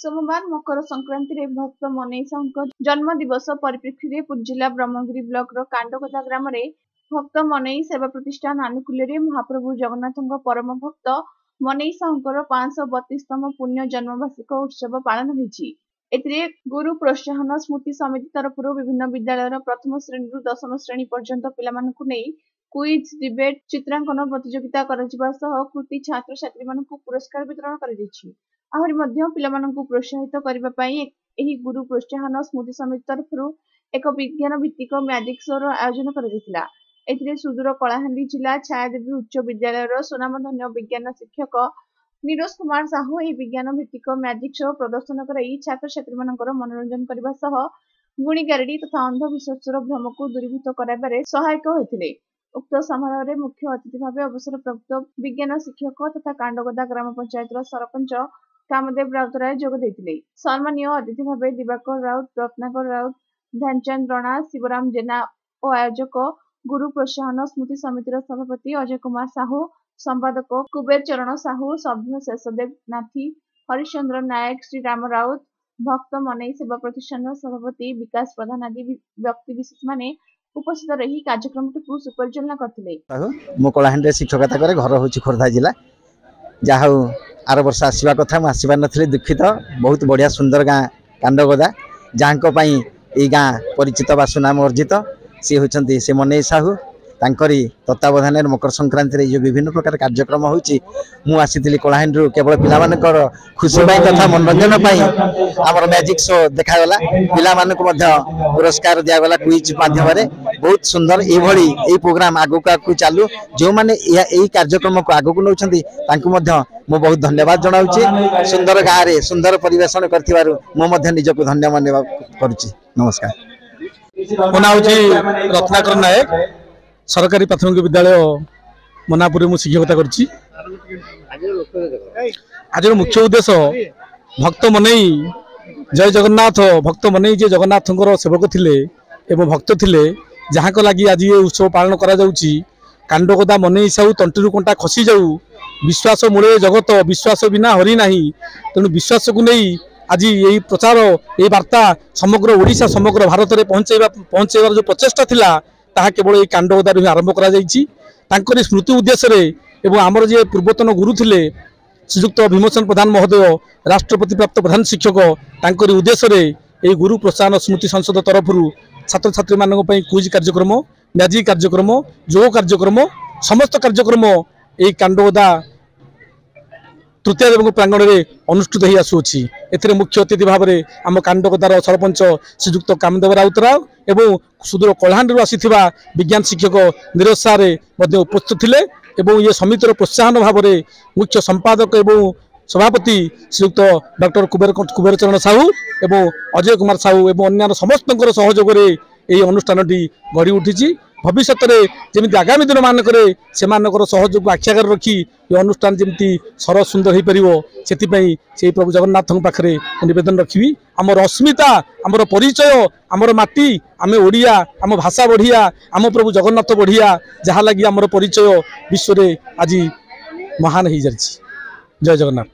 सोमवार मकर संक्रांति रे भक्त मनीषा जन्म दिवस परिप्रेक्षी रे पुरी जिला ब्रह्मगिरी ब्लॉक रो कांडगदा ग्राम रे भक्त मनीष सेवा प्रतिष्ठान आनुकूल्य रे महाप्रभु जगन्नाथ परम भक्त मनीषा 532तम पुण्य जन्मवार्षिक उत्सव पालन होईछि। एथिरे गुरु प्रोत्साहन स्मृति समिति तरफ विभिन्न विद्यालय प्रथम श्रेणी दशम श्रेणी पर्यंत पिलामानकु नै क्विज डिबेट चित्रांकन प्रतियोगिता कराजिबा सह कृति छात्र छात्री मानकु पुरस्कार वितरण कराଯାଇଛି। आहरी मध्य पिलामानकु प्रोत्साहित करबा पई एही गुरु प्रोत्साहन स्मृति समिति तरफ एक विज्ञान भित्तिक मैजिक शो रो आयोजन कराଯାଇଥିଲା। एथिरे सुदूर कलाहांडी जिला छायादेवी उच्च विद्यालय सुनामधन्य विज्ञान शिक्षक नीरज कुमार साहू एही विज्ञान भित्तिक मैजिक शो प्रदर्शन कराई छात्र छात्री मानकर मनोरंजन करबा सह गुणीगारेडी तथा अंधविश्वासर भ्रमको दूरीभूत कराबारे सहायक होइथिले। उक्त समारोह में मुख्य अतिथि भाव अवसर प्राप्त विज्ञान शिक्षक तथा कांडगदा ग्राम पंचायत सरपंच कामदेव राउतराय जोग देथिले। सम्मानीय अतिथि भाव दिवाकर राउत, रत्नाकर राउत, ध्यानचंद रणा, शिवराम जेना और आयोजक गुरु प्रोत्साहन स्मृति समितिर सभापति अजय कुमार साहू, संपादक कुबेर चरण साहू, सभ्य शेषदेव नाथी, हरिश्चंद्र नायक, श्रीराम राउत, भक्त मनीष सेवा प्रतिष्ठान सभापति विकास प्रधान आदि व्यक्ति विशेष माने उपस्थित रही कार्यक्रम को सुपरिचालना करथिले। मो कलाहांडी शिक्षकता करे घर होछि खोर्धा जिला जहा आर वर्ष आसवा कथा मु आसबार नथिले दुखित। बहुत बढ़िया सुंदर गाँ कांडगदा जहाँ ई गाँ परिचित बा सुनाम अर्जित सी होती से मनीष साहू तांकरी तत्वावधान मकर संक्रांति रे जो विभिन्न प्रकार कार्यक्रम होछि मु आसीथिली कलाहांडी केवल पिलामानकर खुशी पाई तथा मनोरंजन पाई हमर मैजिक शो देखागला। पिलामानकु मध्य पुरस्कार दियागला क्विज माध्यम रे। बहुत सुंदर एभली ए प्रोग्राम आगु चालू जो माने एही कार्यक्रम को आगु नौछंती तांकु मध्य मु बहुत धन्यवाद जणाउछि। सुंदर गाँ रे सुंदर परिवेशन करथिबारु मु मध्य निजको धन्यवाद करूछि। नमस्कार। मो नाम रत्नाकर नायक, सरकारी प्राथमिक विद्यालय मनापुर मु शिक्षकता करछि। आज मुख्य उद्देश्य भक्त मनई जय जगन्नाथ भक्त मनई जे जगन्नाथ सेवक थिले एवं भक्त थिले जहाँ को लगी आज ये उत्सव पालन करा जाउछि। कांडगदा मनई साहू तंटू कंटा खसी जाऊ विश्वास मूले जगत विश्वास बिना हरि नाही। तेणु विश्वास को नहीं आज यही प्रचार ये वार्ता समग्र ओडिशा समग्र भारत में पहुंचेबार जो प्रचेषा थिला ताहा केवल ये कांडगदार ही आरंभ करा जाइछि। तांकरी स्मृति उद्देश्य रे एवं आमर जे पूर्वतन गुरु थिले श्रीयुक्त भीमसेन प्रधान महोदय राष्ट्रपति प्राप्त प्रधान शिक्षक तांकरी उद्देश्य रे ये गुरु प्रोत्साहन स्मृति संसद तरफ छात्र छात्री मानक पई क्विज कार्यक्रम, मैजिक कार्यक्रम, योग कार्यक्रम समस्त कार्यक्रम ये कांडगदा तृतीय देव प्रांगण में अनुष्ठित हो आसुछि। एथिरे मुख्य अतिथि भाव में आम कांडगदार सरपंच श्रीयुक्त कामदेव राउतराय एवं सुदूर कलाहांडी आसीथिबा विज्ञान शिक्षक नीरज सारे मध्य उपस्थित थिले एवं ये समितिर प्रोत्साहन भाव में मुख्य संपादक एवं सभापति श्रीयुक्त डॉक्टर कुबेर चरण साहू एवं अजय कुमार साहू एवं अन्य समस्त सहयोग में यह अनुष्ठान गढ़ी उठी। भविष्य में जमी आगामी दिन मानक सहयोग आख्यागार रखी ये अनुष्ठान जमी सरस सुंदर हो पार से प्रभु जगन्नाथ पाखे निवेदन रखी। आमर अस्मिता आमर परिचय आमर माटी आम ओडिया आम भाषा बढ़िया आम प्रभु जगन्नाथ बढ़िया जहाँ लगी आमर परिचय विश्व में आज महान हो जाए। जय जगन्नाथ।